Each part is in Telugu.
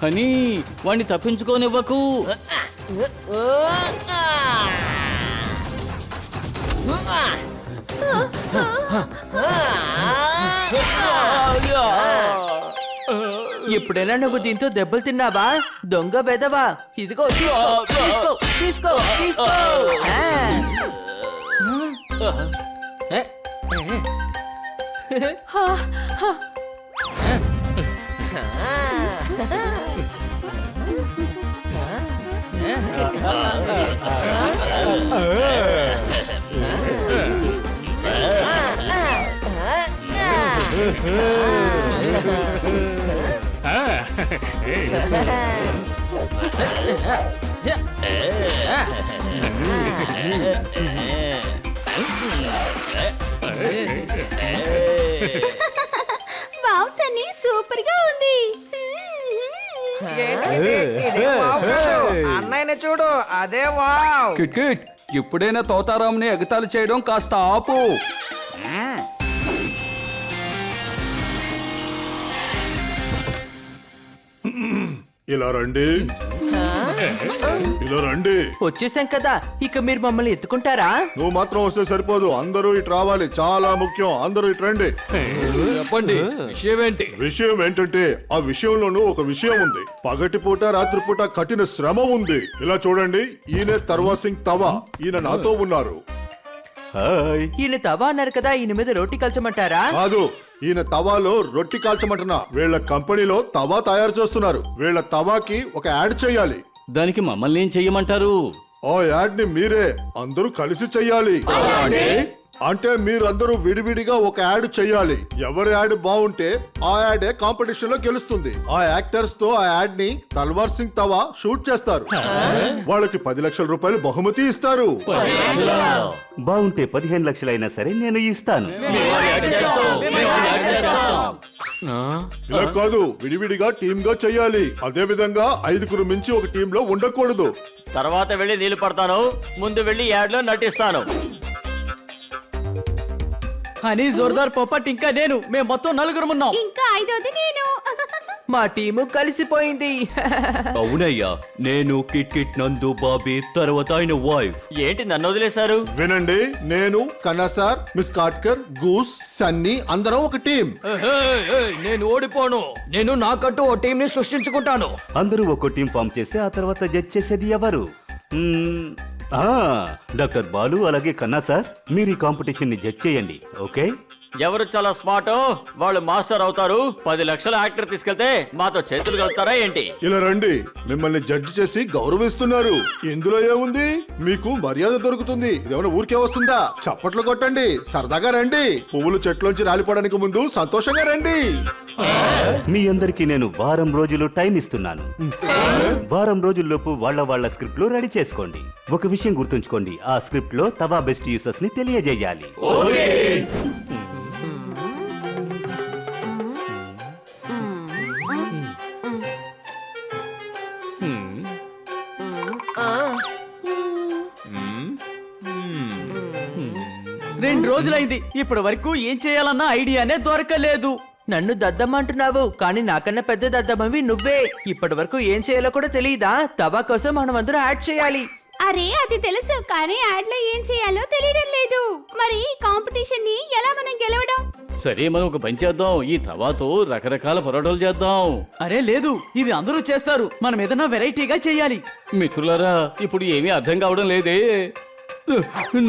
హనీ వాణ్ణి తప్పించుకోనివ్వకు. ఎప్పుడైనా నువ్వు దీంతో దెబ్బలు తిన్నావా? దొంగ బెదవా! ఇదిగో తీసుకో, తీసుకో, తీసుకో, తీసుకో. వావ్ సన్నీ, సూపర్ గా ఉంది. అన్నయ్యని చూడు, అదే వావ్. కిట్ కిట్, ఎప్పుడైనా తోతారాంని ఎగతాళి చేయడం కాస్త ఆపు. ఇలా రండి, ఇలా రండి. వచ్చేసాం కదా, ఇక మీరు మమ్మల్ని ఎత్తుకుంటారా? నువ్వు మాత్రం వస్తే సరిపోదు, అందరూ ఇటు రావాలి, చాలా ముఖ్యం. అందరూ ఇటు రండి. చెప్పండి, విషయం ఏంటి? విషయం ఏంటంటే ఆ విషయంలోనూ ఒక విషయం ఉంది. పగటిపూట రాత్రిపూట కఠిన శ్రమ ఉంది. ఇలా చూడండి, ఈయన తర్వా సింగ్ తవా, ఈయన నాతో ఉన్నారు. ఈయన తవా అన్నారు కదా, ఈయన మీద రోటీ కల్చమంటారా? కాదు, ఈయన తవాలో రొట్టి కాల్చమంటున్నా. వీళ్ళ కంపెనీలో తవా తయారు చేస్తున్నారు. వీళ్ళ తవాకి ఒక యాడ్ చేయాలి. దానికి మమ్మల్ని ఏం చెయ్యమంటారు? ఆ యాడ్ ని మీరే అందరూ కలిసి చెయ్యాలి. అంటే మీరందరూ విడివిడిగా ఒక యాడ్ చెయ్యాలి. ఎవరి యాడ్ బాగుంటే ఆ యాడే కాంపిటీషన్ లో గెలుస్తుంది. ఆ యాక్టర్స్ తో ఆ యాడ్ ని తల్వార్ సింగ్ తవా షూట్ చేస్తారు. వాళ్ళకి 10 లక్షల రూపాయలు బహుమతి ఇస్తారు. బాగుంటే 15 లక్షలైనా సరే నేను ఇస్తాను. ఇలా కాదు, విడివిడిగా టీమ్ గా చెయ్యాలి. అదే విధంగా 5గురు మించి ఒక టీమ్ లో ఉండకూడదు. తర్వాత వెళ్ళి నీళ్లు పడతాను, ముందు వెళ్ళి యాడ్ లో నటిస్తాను. హనీ, జోర్దార్, పొప్పట్, ఇంకా నేను, మేము మొత్తం 4 ఉన్నాం. ఇంకా 5వది నేను. మా టీము కలిసిపోయింది. అవునయ్యా, నేను కిట్ కిట్, నందు, బాబీ, తర్వాత ఆయన వైఫ్. ఏంటి నన్ను వదిలేశారు? వినండి, నేను కన్నసార్, మిస్ కాట్కర్, గూస్, సన్నీ అందరం ఒక టీం. నేను ఓడిపోను. నేను నాకంటూ ఓ టీం ని సృష్టించుకుంటాను. అందరూ ఒక టీం ఫామ్ చేస్తే ఆ తర్వాత జడ్జ్ చేసేది ఎవరు? డాక్టర్ బాలు అలాగే కన్నా సార్, మీరు ఈ కాంపిటీషన్ ని జడ్జ్ చేయండి. ఓకే? ఎవరు చాలా స్మార్ట్ వాళ్ళు మాస్టర్ అవుతారు. 10 లక్షల యాక్టర్ తీసుకెళ్తే మాతో చేతులు కలుపుతారా ఏంటి? ఇలా రండి, మిమ్మల్ని జడ్జి చేసి గౌరవిస్తున్నారు. ఇందులో ఏముంది, మీకు మర్యాద దొరుకుతుంది. ఇదేమైనా ఊరికే వస్తుందా? చప్పట్లు కొట్టండి, సరదాగా రండి. పువ్వులు చెట్లోంచి రాలిపోవడానికి ముందు సంతోషంగా రండి. మీ అందరికీ నేను వారం రోజులు టైం ఇస్తున్నాను. వారం రోజుల్లోపు వాళ్ళ స్క్రిప్ట్లు రెడీ చేసుకోండి. ఒక విషయం గుర్తుంచుకోండి, ఆ స్క్రిప్ట్ లో తవా బెస్ట్ యూసర్స్ ని తెలియజేయాలి. రెండు రోజులైంది, ఇప్పటి వరకు ఏం చేయాలన్న ఐడియానే దొరకలేదు. నన్ను దద్దమ్మంటున్నావు, కానీ నాకన్నా పెద్ద దద్దమ్మవి నువ్వే. ఇప్పటి వరకు ఏం చేయాలో కూడా తెలియదా? తవా కోసం మనం అందరూ యాడ్ చేయాలి. అరే అది తెలుసు, కానీ యాడ్ లో ఏం చేయాలో తెలియడం లేదు. మరి ఈ కాంపిటీషన్ ని ఎలా మనం గెలవడం? సరే, మనం ఒక పని చేద్దాం. ఈ తవాతో రకరకాల పొరాటాలు చేద్దాం. అరే లేదు, ఇది అందరూ చేస్తారు, మనం ఏదైనా వెరైటీగా చేయాలి. మిత్రులారా, ఇప్పుడు ఏమీ అర్థం కావడం లేదే.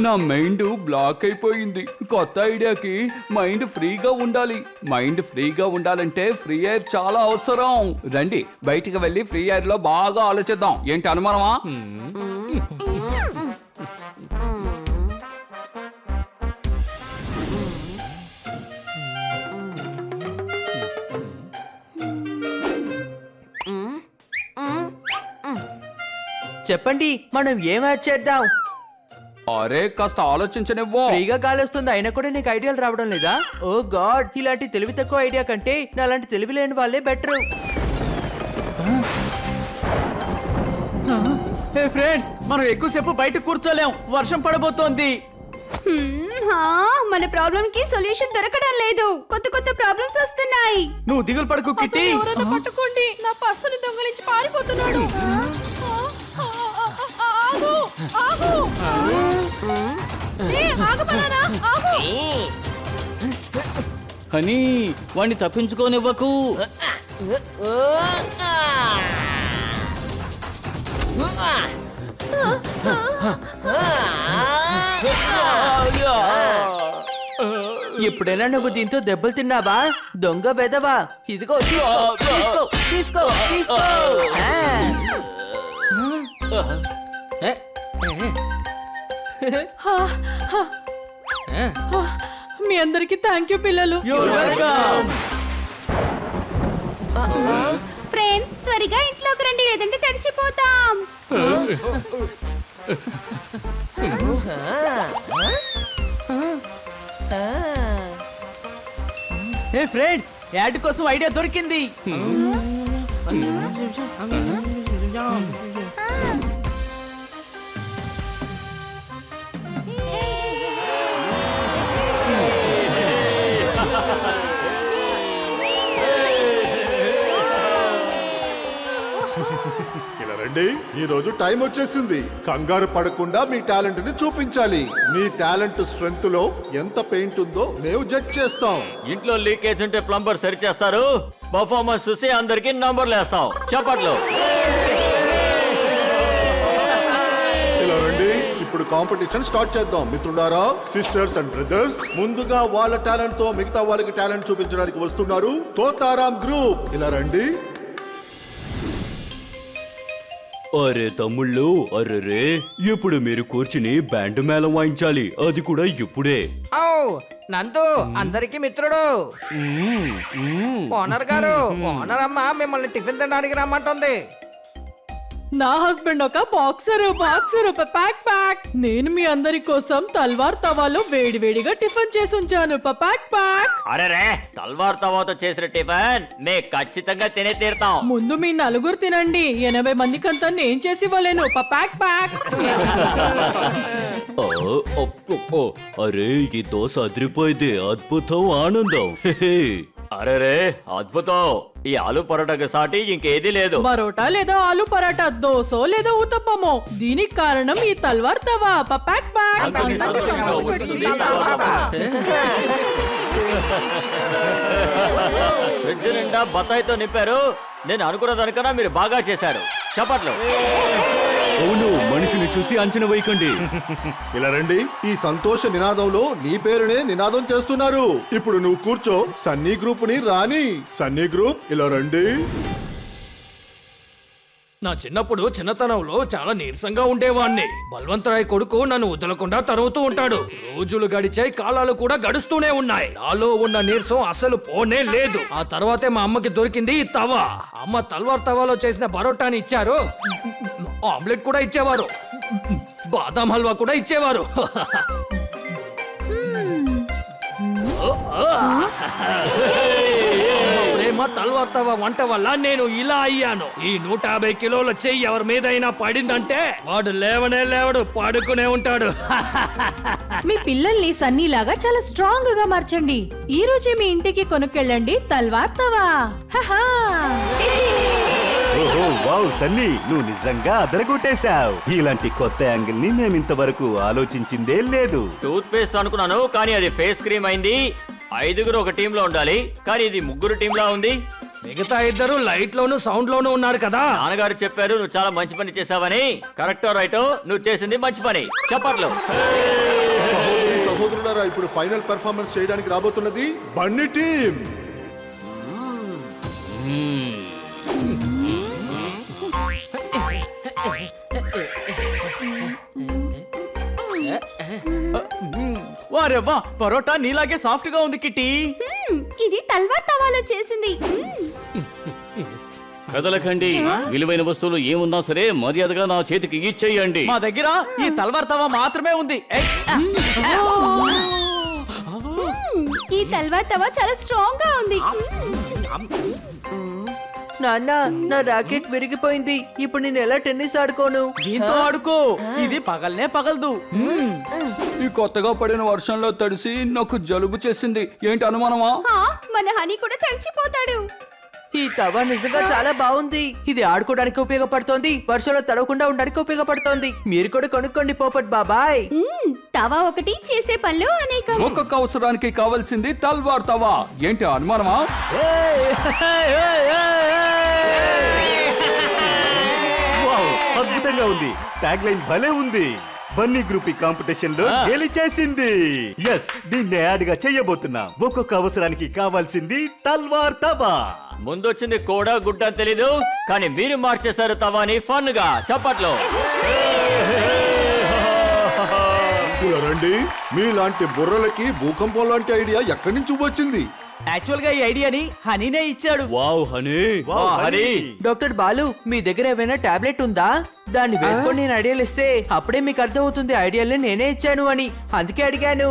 నా మైండ్ బ్లాక్ అయిపోయింది. కొత్త ఐడియాకి మైండ్ ఫ్రీగా ఉండాలి. మైండ్ ఫ్రీగా ఉండాలంటే ఫ్రీ ఎయిర్ చాలా అవసరం. రండి, బయటికి వెళ్ళి ఫ్రీ ఎయిర్ లో బాగా ఆలోచిద్దాం. ఏంటి అనుమానమా? చెప్పండి, మనం ఏం యాడ్ చేద్దాం? అరే కాస్త ఆలోచించనివ్వు. ఫ్రీగా గాలి వస్తుంది, అయినా కూడా నీకు ఐడియాలు రావడం లేదా? ఓ గాడ్, ఇలాంటి తెలివి తక్కువ ఐడియా కంటే నాలాంటి తెలివి లేని వాళ్ళే బెటర్. ఫ్రెండ్స్, మనం ఎక్కువసేపు బయట కూర్చోలేం, వర్షం పడబోతోంది. మన ప్రాబ్లం కి సొల్యూషన్ దొరకడం లేదు. కొత్త కొత్త ప్రాబ్లమ్స్ వస్తున్నాయి. నువ్వు దిగులు పడకు కిట్టి. పట్టుకోండి, నా పర్సుని దొంగలించి పారిపోతున్నాడు. హనీ వాణ్ణి తప్పించుకోనివ్వకు. ఎప్పుడైనా నువ్వు దీంతో దెబ్బలు తిన్నావా? దొంగ బెదవా. ఇదిగో తీసుకో, తీసుకో, తీసుకో, తీసుకో. మీ అందరికి థ్యాంక్ యూ పిల్లలు. ఫ్రెండ్స్, త్వరగా ఇంట్లోకి రండి, లేదంటే తడిచిపోతాం. ఏ ఫ్రెండ్స్, యాడ్ కోసం ఐడియా దొరికింది. ఇలా రండి, ఈ రోజు టైం వచ్చేసింది. కంగారు పడకుండా మీ టాలెంట్ ని చూపించాలి. మీ టాలెంట్ స్ట్రెంగ్త్ లో ఎంత పెయింట్ ఉందో మేము జడ్జ్ చేస్తాం. ఇంట్లో లీకేజ్ ఉంటే ప్లంబర్ సరి చేస్తారు. పర్ఫార్మెన్స్ చూసి అందరికి నంబర్లు వేస్తాం. చప్పట్లు. ఇలా రండి, ఇప్పుడు కాంపిటీషన్ స్టార్ట్ చేద్దాం. మిత్రులారా, సిస్టర్స్ అండ్ బ్రదర్స్, ముందుగా వాళ్ళ టాలెంట్ తో మిగతా వాళ్ళకి టాలెంట్ చూపించడానికి వస్తున్నారు తోతారాం గ్రూప్. ఇలా రండి. అరే తమ్ముళ్ళు, అర్రే ఇప్పుడు మీరు కూర్చుని బ్యాండ్ మేళం వాయించాలి, అది కూడా ఇప్పుడే. నందు అందరికి మిత్రుడు. ఓనర్ గారు, ఓనర్ అమ్మ మిమ్మల్ని టిఫిన్ తినడానికి రమ్మంటుంది. నా హస్బెండ్ ఒక బాక్సర్ ప్యాక్. నేను మీ అందరి కోసం తల్వార్ తవాలో వేడివేడిగా టిఫిన్ చేసి ఉంచాను. ప్యాక్. అరే రే, తల్వార్ తవాతో చేసిన టిఫిన్ మే ఖచ్చితంగా తినే తీరుతాం. ముందు మీ నలుగురు తినండి, 80 మందికంతా నేను చేసి ఇవ్వలేను. ప్యాక్. అరే ఈ దోశ అదిరిపోయింది, అద్భుతం, ఆనందం. హే. అరే రే, అద్భుతం. ఈ ఆలు పరోటాకి సాటి ఇంకేది లేదు. పరోటా లేదా ఆలు పరాటా, దోసో లేదా ఊతప్పమో, దీనికి కారణం ఈ తల్వార్ తవా. ప్యాక్. ఫ్రిడ్జ్ నిండా బత్తాయితో నింపారు. నేను అనుకున్న దానికన్నా మీరు బాగా చేశారు. చప్పట్లు. అవును, మనిషిని చూసి అంచనా వేయకండి. ఇలా రండి, ఈ సంతోష నినాదంలో నీ పేరునే నినాదం చేస్తున్నారు. ఇప్పుడు నువ్వు కూర్చో. సన్నీ గ్రూప్ ని రాని. సన్నీ గ్రూప్, ఇలా రండి. నా చిన్నతనంలో చాలా నీరసంగా ఉండేవాణ్ణి. బల్వంతరాయ్ కొడుకు నన్ను వదలకుండా తరువుతూ ఉంటాడు. రోజులు గడిచాయి, కాలాలు కూడా గడుస్తూనే ఉన్నాయి. నాలో ఉన్న నీరసం అసలు పోనే లేదు. ఆ తర్వాతే మా అమ్మకి దొరికింది ఈ తవా. అమ్మ తల్వార్ తవాలో చేసిన పరోటాని ఇచ్చారు, ఆమ్లెట్ కూడా ఇచ్చేవారు, బాదాం హల్వా కూడా ఇచ్చేవారు. ప్రేమ తల్వార్ తవా వంట వల్ల నేను ఇలా అయ్యాను. ఈ 150 కిలోల చెయ్యి ఎవరి మీదైనా పడిందంటే వాడు లేవనే లేవడు, పడుకునే ఉంటాడు. మీ పిల్లల్ని సన్నీలాగా చాలా స్ట్రాంగ్ గా మార్చండి. ఈ రోజే మీ ఇంటికి కొనుక్కెళ్ళండి తల్వార్ తవా. ఓహో వావ్ సన్నీ, నువ్వు నిజంగా అదరగొట్టేశావు. ఇలాంటి కొత్త యాంగిల్ ని మేము ఇంతవరకు ఆలోచించిందే లేదు. టూత్ పేస్ట్ అనుకున్నాను, కానీ అది ఫేస్ క్రీమ్ అయింది. 5గురు ఒక టీమ్ లో ఉండాలి, కానీ ఇది 3 టీమ్ లా ఉంది. మిగతా ఇద్దరు లైట్ లోను సౌండ్ లోను ఉన్నారు కదా. నాన్నగారు చెప్పారు నువ్వు చాలా మంచి పని చేసావని. కరెక్టో రైటో, నువ్వు చేసింది మంచి పని. చప్పట్లు. సహోదరులారా, ఇప్పుడు ఫైనల్ పెర్ఫార్మెన్స్ చేయడానికి రాబోతున్నది బన్నీ టీమ్. వారే వా, పరోటా నీలాగే సాఫ్ట్ గా ఉంది కిట్టి. ఇది తల్వార్ తవాలో చేసింది. కదలకండి, విలువైన వస్తువులు ఏమున్నా సరే మర్యాదగా నా చేతికి ఇచ్చేయండి. మా దగ్గర ఈ తల్వార్ తవా మాత్రమే ఉంది. ఈ తల్వార్ తవా చాలా స్ట్రాంగ్ గా ఉంది. నాన్న నా రాకెట్ విరిగిపోయింది. ఇప్పుడు నేను ఎలా టెన్నిస్ ఆడుకోను? దీంతో ఆడుకో, ఇది పగలనే పగలదు. ఈ కొత్తగా పడిన వర్షంలో తడిసి నాకు జలుబు చేసింది. ఏంటి అనుమానమా? ఆ, మన హనీ కూడా తడిచిపోతాడు. ఈ తవా నిజంగా చాలా బాగుంది. ఇది ఆడుకోవడానికి ఉపయోగపడుతోంది, వర్షంలో తడవకుండా ఉండడానికి ఉపయోగపడుతోంది. మీరు కూడా కొనుక్కోండి పోపట్ బాబాయ్. తవా ఒకటి, చేసే పనులు అనేకం. ఒక్కొక్క అవసరానికి కావాల్సింది తల్వార్ తవా. ఏంటి అనుమానమా? వావ్, అద్భుతంగా ఉంది. ట్యాగ్ లైన్ భలే ఉంది. బన్నీ గ్రూప్ ఈ కాంపిటీషన్ లో గెలిచేసింది. ఎస్, దీన్ని యాడ్ గా చెయ్యబోతున్నా. ఒక్కొక్క అవసరానికి కావాల్సింది తల్వార్ తవా. ముందొచ్చింది కూడా గుడ్డ అని తెలీదు, కానీ మీరు మార్చేశారు తవాని ఫన్ గా. చప్పట్లో. ఇలా రండి. మీలాంటి బుర్రలకి భూకంపం లాంటి ఐడియా ఎక్కడి నుంచి వచ్చింది? యాక్చువల్ గా ఈ ఐడియాని హనీనే ఇచ్చాడు. Wow honey. Wow, Hari. Doctor Balu, మీ దగ్గర ఏమైనా టాబ్లెట్ ఉందా? దాన్ని వేసుకొని నేను ఐడియాలు ఇస్తే అప్పుడే మీకు అర్థమవుతుంది ఐడియాలు నేనే ఇచ్చాను అని. అందుకే అడిగాను.